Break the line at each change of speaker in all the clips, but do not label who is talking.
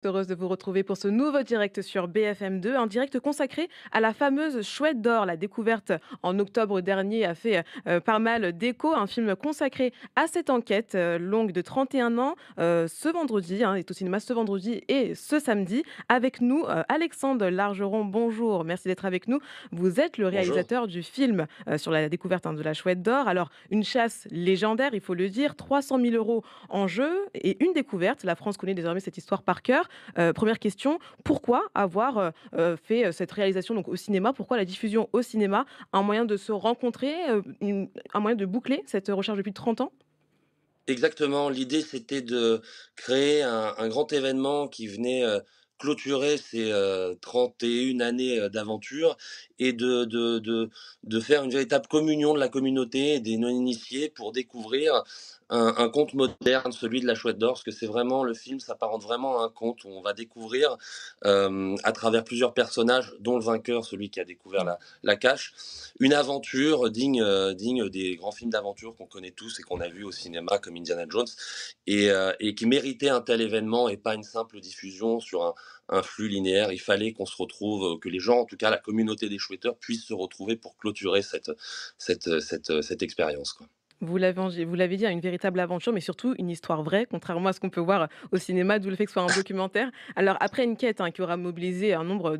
Heureuse de vous retrouver pour ce nouveau direct sur BFM2, un direct consacré à la fameuse Chouette d'or. La découverte en octobre dernier a fait pas mal d'écho. Un film consacré à cette enquête longue de 31 ans ce vendredi, est au cinéma ce vendredi et ce samedi. Avec nous, Alexandre Largeron, bonjour, merci d'être avec nous. Vous êtes le
Bonjour.
réalisateur du film sur la découverte de la Chouette d'or. Alors, une chasse légendaire, il faut le dire, 300 000 euros en jeu et une découverte. La France connaît désormais cette histoire par cœur. 1 question, pourquoi avoir, fait, cette réalisation donc au cinéma? Pourquoi la diffusion au cinéma? Un moyen de se rencontrer, un moyen de boucler cette recherche depuis 30 ans?
Exactement, l'idée c'était de créer un grand événement qui venait, clôturer ces, 31 années, d'aventure et de faire une véritable communion de la communauté et des non-initiés pour découvrir un conte moderne, celui de la Chouette d'or. Parce que c'est vraiment le film s'apparente vraiment à un conte où on va découvrir, à travers plusieurs personnages, dont le vainqueur, celui qui a découvert
Mmh.
la cache, une aventure digne des grands films d'aventure qu'on connaît tous et qu'on a vus au cinéma comme Indiana Jones et qui méritait un tel événement et pas une simple diffusion sur un flux linéaire. Il fallait qu'on se retrouve, que les gens, en tout cas la communauté des chouetteurs, puissent se retrouver pour clôturer cette expérience, quoi.
Vous l'avez dit, une véritable aventure, mais surtout une histoire vraie, contrairement à ce qu'on peut voir au cinéma, d'où le fait que ce soit un documentaire. Alors après une quête, qui aura mobilisé un nombre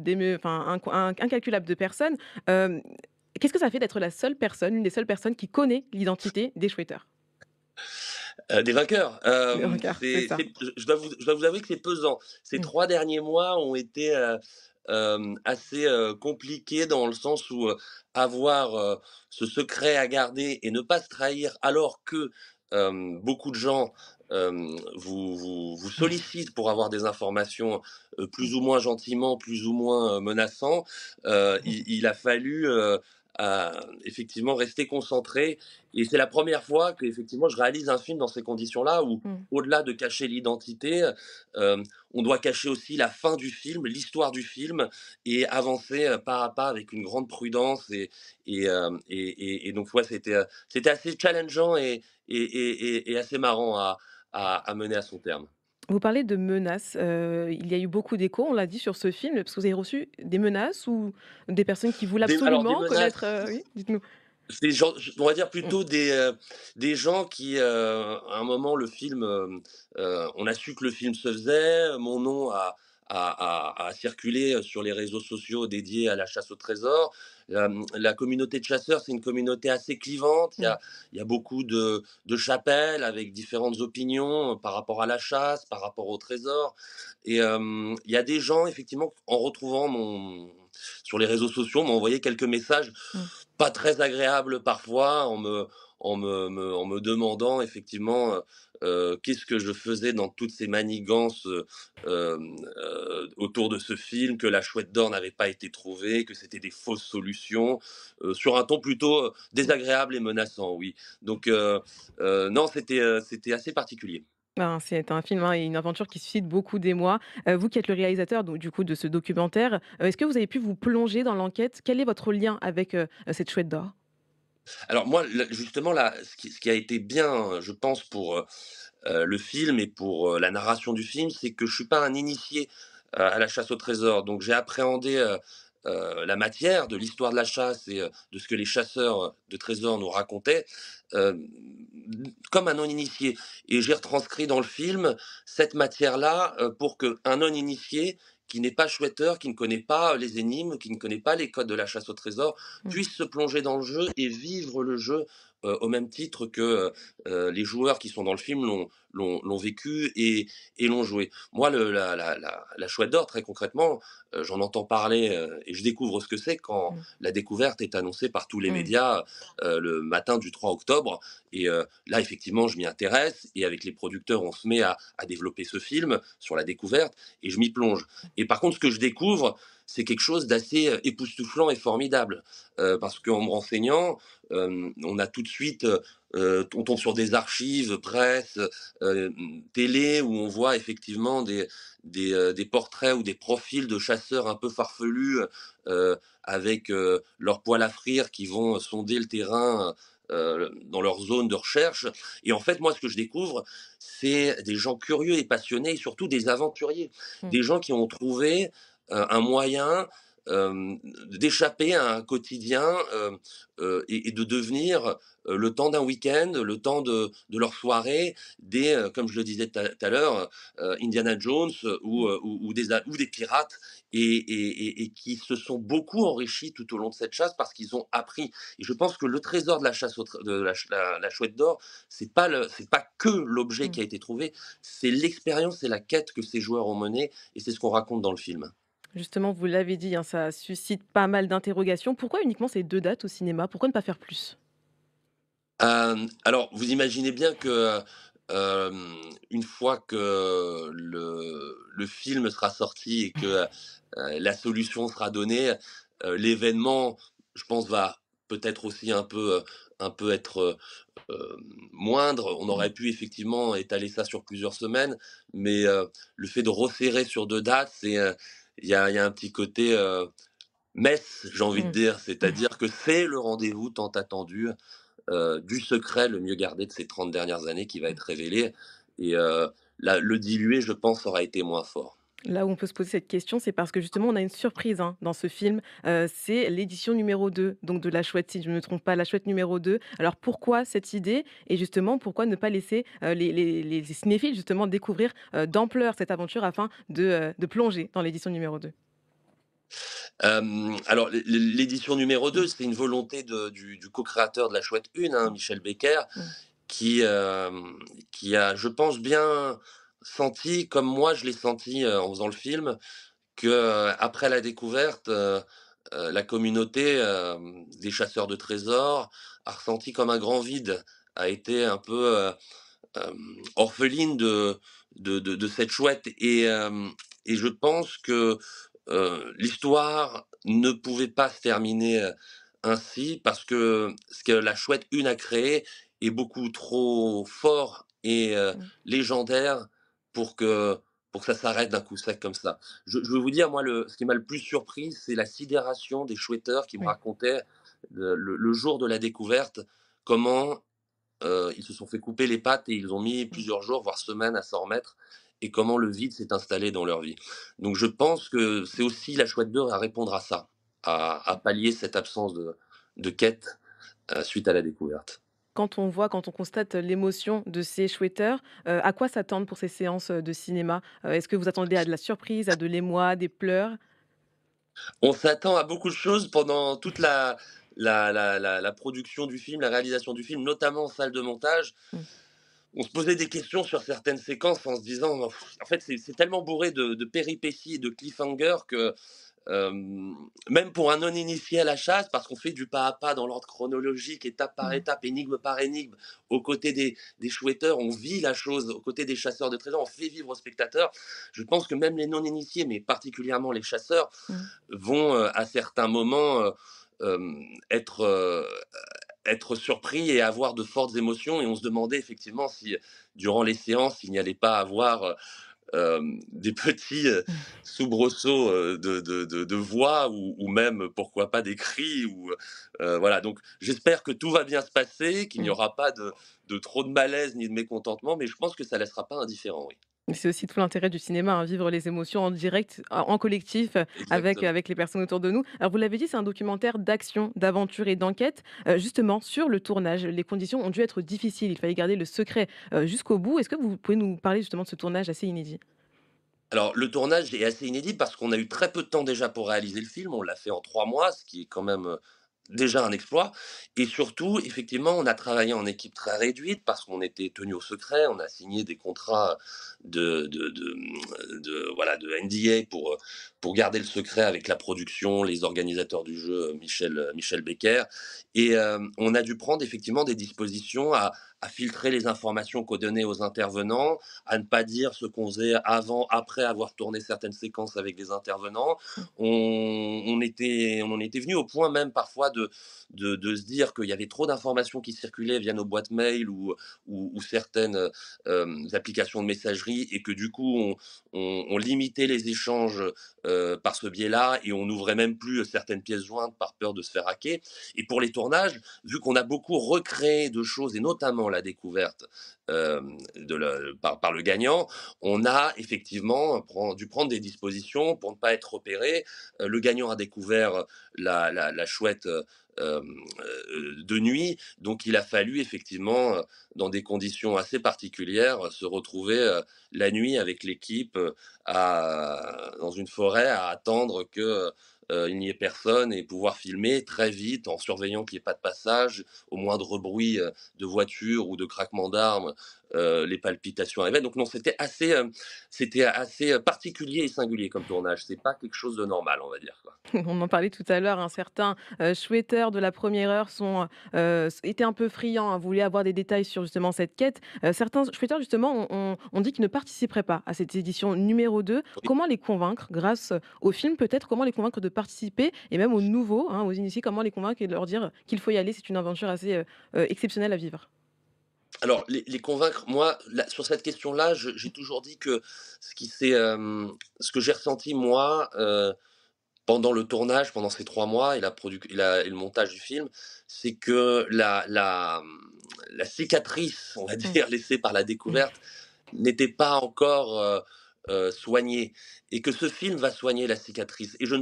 incalculable de personnes, hem, qu'est-ce que ça fait d'être la seule personne, l'une des seules personnes qui connaît l'identité des Schweitzer?
Des vainqueurs,
Le regard, c'est ça.
je dois vous avouer que c'est pesant. Ces
Mmh.
3 derniers mois ont été, assez, compliqués dans le sens où, avoir, ce secret à garder et ne pas se trahir alors que, beaucoup de gens, vous sollicitent pour avoir des informations,
Mmh.
plus ou moins gentiment, plus ou moins, menaçant. Il a fallu, effectivement rester concentré et c'est la première fois qu'effectivement je réalise un film dans ces conditions-là où,
Mmh.
au-delà de cacher l'identité, on doit cacher aussi la fin du film, l'histoire du film et avancer, pas à pas avec une grande prudence et donc ouais, c'était assez challengeant et assez marrant à mener à son terme.
Vous parlez de menaces, il y a eu beaucoup d'échos, on l'a dit, sur ce film. Parce que vous avez reçu des menaces ou des personnes qui voulaient
Des
absolument connaître,
menaces,
oui, dites-nous?
c'est genre, on va dire
Mmh.
plutôt des gens qui, à un moment le film, on a su que le film se faisait, mon nom a circulé sur les réseaux sociaux dédiés à la chasse au trésor. La communauté de chasseurs, c'est une communauté assez clivante.
Mmh.
Il y a beaucoup de chapelles avec différentes opinions par rapport à la chasse, par rapport au trésor et il y a des gens effectivement, en retrouvant mon sur les réseaux sociaux, m'ont envoyé quelques messages
Mmh.
pas très agréable parfois en me demandant effectivement, qu'est-ce que je faisais dans toutes ces manigances, autour de ce film, que la chouette d'or n'avait pas été trouvée, que c'était des fausses solutions, sur un ton plutôt,
Mmh.
désagréable et menaçant, oui. Donc non, c'était assez particulier.
Ben, c'est un film, et une aventure qui suscite beaucoup d'émoi. Vous qui êtes le réalisateur donc du coup de ce documentaire, est-ce que vous avez pu vous plonger dans l'enquête? Quel est votre lien avec, cette chouette d'or?
Alors moi, justement là, ce qui a été bien, je pense pour, le film et pour, la narration du film, c'est que je suis pas un initié, à la chasse au trésor. Donc j'ai appréhendé, la matière de l'histoire de la chasse et de ce que les chasseurs de trésors nous racontaient, hem, comme un non initié et j'ai retranscrit dans le film cette matière-là, pour qu'un non initié qui n'est pas chouetteur, qui ne connaît pas les énigmes, qui ne connaît pas les codes de la chasse au trésor,
Mmh.
puisse se plonger dans le jeu et vivre le jeu, au même titre que, les joueurs qui sont dans le film l'ont vécu et l'ont joué. Moi, la Chouette d'or, très concrètement, j'en entends parler, et je découvre ce que c'est quand
Mmh.
la découverte est annoncée par tous les
Mmh.
médias, le matin du 3 octobre et là, effectivement, je m'y intéresse et avec les producteurs, on se met à développer ce film sur la découverte et je m'y plonge et par contre, ce que je découvre, c'est quelque chose d'assez, époustouflant et formidable, parce qu'en me renseignant, on a tout de suite, on tombe sur des archives, presse, télé où on voit effectivement des portraits ou des profils de chasseurs un peu farfelus, avec, leurs poêles à frire qui vont sonder le terrain, dans leur zone de recherche. Et en fait, moi, ce que je découvre, c'est des gens curieux et passionnés, et surtout des aventuriers,
Mmh.
des gens qui ont trouvé un moyen d'échapper à un quotidien et de devenir le temps d'un week-end, le temps de leur soirée, comme je le disais tout à l'heure, Indiana Jones
Mmh.
ou des pirates, et qui se sont beaucoup enrichis tout au long de cette chasse parce qu'ils ont appris. Et je pense que le trésor de la chasse de la chouette d'or, c'est pas que l'objet
Mmh.
qui a été trouvé, c'est l'expérience et la quête que ces joueurs ont menée, et c'est ce qu'on raconte dans le film.
Justement, vous l'avez dit, hein, ça suscite pas mal d'interrogations. Pourquoi uniquement ces 2 dates au cinéma? Pourquoi ne pas faire plus?
Alors, vous imaginez bien que, une fois que le film sera sorti et que, la solution sera donnée, l'événement, je pense, va peut-être aussi un peu être, moindre. On
Mmh.
aurait pu effectivement étaler ça sur plusieurs semaines, mais, le fait de resserrer sur 2 dates, il y a un petit côté, messe, j'ai envie de
Mmh.
dire. C'est-à-dire que c'est le rendez-vous tant attendu, du secret le mieux gardé de ces 30 dernières années qui va
Mmh.
être révélé, et le diluer, je pense, aurait été moins fort.
Là où on peut se poser cette question, c'est parce que justement on a une surprise, hein, dans ce film, c'est l'édition numéro 2, donc de La Chouette, si je ne me trompe pas, La Chouette numéro 2. Alors pourquoi cette idée? Et justement, pourquoi ne pas laisser, les cinéphiles justement découvrir, d'ampleur cette aventure afin de plonger dans l'édition numéro 2?
Alors l'édition numéro 2,
Mmh.
c'est une volonté du co-créateur de La Chouette 1, hein,
Mmh.
Michel Becker,
Mmh.
qui, qui a, je pense, bien senti, comme moi je l'ai senti, en faisant le film, que, après la découverte, la communauté, des chasseurs de trésors a ressenti comme un grand vide, a été un peu, orpheline de cette chouette, et je pense que, l'histoire ne pouvait pas se terminer, ainsi, parce que ce que la chouette 1 a créé est beaucoup trop fort et
Mmh.
légendaire pour que ça s'arrête d'un coup sec comme ça. Je veux vous dire, moi, ce qui m'a le plus surpris, c'est la sidération des chouetteurs qui me
Oui.
racontaient le jour de la découverte, comment ils se sont fait couper les pattes et ils ont mis
Mmh.
plusieurs jours, voire semaines à s'en remettre, et comment le vide s'est installé dans leur vie. Donc je pense que c'est aussi la chouette d'or à répondre à ça, à pallier cette absence de quête, suite à la découverte.
Quand on constate l'émotion de ces chouetteurs, à quoi s'attendre pour ces séances, de cinéma? Est-ce que vous attendez à de la surprise, à de l'émoi, des pleurs?
On s'attend à beaucoup de choses pendant toute la production du film, la réalisation du film, notamment en salle de montage.
Mmh.
On se posait des questions sur certaines séquences en se disant: En fait, c'est tellement bourré de péripéties et de cliffhangers que, même pour un non-initié à la chasse, parce qu'on fait du pas à pas dans l'ordre chronologique, étape par
Mmh.
étape, énigme par énigme, aux côtés des chouetteurs, on vit la chose, aux côtés des chasseurs de trésors, on fait vivre aux spectateurs. Je pense que même les non-initiés, mais particulièrement les chasseurs,
Mmh.
vont, à certains moments, être, être surpris et avoir de fortes émotions, et on se demandait effectivement si, durant les séances, il n'y allait pas avoir, des petits, soubresauts, de voix, ou même, pourquoi pas, des cris, ou voilà. Donc j'espère que tout va bien se passer, qu'il n'y
Mmh.
aura pas de trop de malaise ni de mécontentement, mais je pense que ça laissera pas indifférent, oui.
Mais c'est aussi tout l'intérêt du cinéma, hein, vivre les émotions en direct, en collectif,
Exactement.
avec les personnes autour de nous. Alors vous l'avez dit, c'est un documentaire d'action, d'aventure et d'enquête. Justement, sur le tournage, les conditions ont dû être difficiles. Il fallait garder le secret, jusqu'au bout. Est-ce que vous pouvez nous parler justement de ce tournage assez inédit?
Alors le tournage est assez inédit parce qu'on a eu très peu de temps déjà pour réaliser le film. On l'a fait en 3 mois, ce qui est quand même, déjà un exploit, et surtout, effectivement, on a travaillé en équipe très réduite parce qu'on était tenu au secret. On a signé des contrats voilà, de NDA pour garder le secret avec la production, les organisateurs du jeu, Michel Becker, et on a dû prendre effectivement des dispositions à filtrer les informations qu'on donnait aux intervenants, à ne pas dire ce qu'on faisait avant, après avoir tourné certaines séquences avec des intervenants.
Mmh.
On en était venu au point même parfois de se dire qu'il y avait trop d'informations qui circulaient via nos boîtes mail, ou certaines applications de messagerie pris et que du coup on limitait les échanges par ce biais-là et on n'ouvrait même plus certaines pièces jointes par peur de se faire hacker. Et pour les tournages, vu qu'on a beaucoup recréé de choses et notamment la découverte par le gagnant, on a effectivement dû prendre des dispositions pour ne pas être repéré. Le gagnant a découvert la chouette de nuit, donc il a fallu effectivement, dans des conditions assez particulières, se retrouver la nuit avec l'équipe dans une forêt à attendre que il n'y ait personne et pouvoir filmer très vite en surveillant qu'il n'y ait pas de passage, au moindre bruit de voiture ou de craquement d'armes, les palpitations arrivaient. Donc non, c'était assez particulier et singulier comme tournage. C'est pas quelque chose de normal, on va dire, quoi.
On en parlait tout à l'heure, hein, certains, chouetteurs de la première heure étaient un peu friands, hein, voulaient avoir des détails sur justement cette quête. Certains chouetteurs justement ont dit qu'ils ne participeraient pas à cette édition numéro 2. Comment les convaincre grâce au film peut-être? Comment les convaincre de participer? Et même aux nouveaux, hein, aux initiés, comment les convaincre et de leur dire qu'il faut y aller? C'est une aventure assez, exceptionnelle à vivre.
Alors les convaincre, moi, là, sur cette question-là, j'ai toujours dit que ce que j'ai ressenti moi, pendant le tournage, pendant ces 3 mois et le montage du film, c'est que la cicatrice, on va
Mmh.
dire, laissée par la
Mmh.
découverte n'était pas encore, soignée et que ce film va soigner la cicatrice et je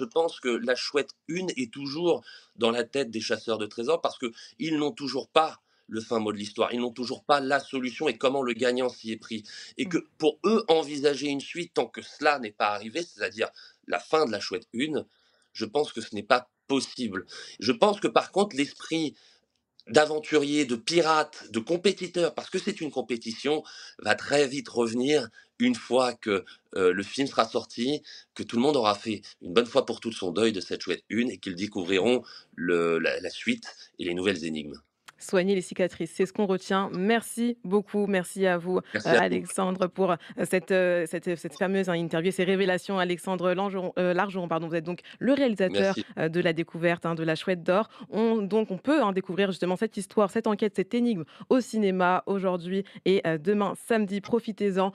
pense que La Chouette 1 est toujours dans la tête des chasseurs de trésors parce qu'ils n'ont toujours pas le fin mot de l'histoire. Ils n'ont toujours pas la solution et comment le gagnant s'y est pris et
Mmh.
que pour eux, envisager une suite tant que cela n'est pas arrivé, c'est-à-dire la fin de La Chouette 1, je pense que ce n'est pas possible. Je pense que par contre l'esprit d'aventurier, de pirate, de compétiteur, parce que c'est une compétition, va très vite revenir une fois que le film sera sorti, que tout le monde aura fait une bonne fois pour toutes son deuil de cette chouette une et qu'ils découvriront la suite et les nouvelles énigmes.
Soigner les cicatrices, c'est ce qu'on retient. Merci beaucoup. Merci à vous,
Merci à vous.
Alexandre, pour, cette fameuse, hein, interview et ces révélations. Alexandre Largeron, pardon. Vous êtes donc le réalisateur,
Merci.
de la découverte, hein, de la Chouette d'or. On peut, hein, découvrir justement cette histoire, cette enquête, cette énigme au cinéma aujourd'hui et demain samedi. Profitez-en.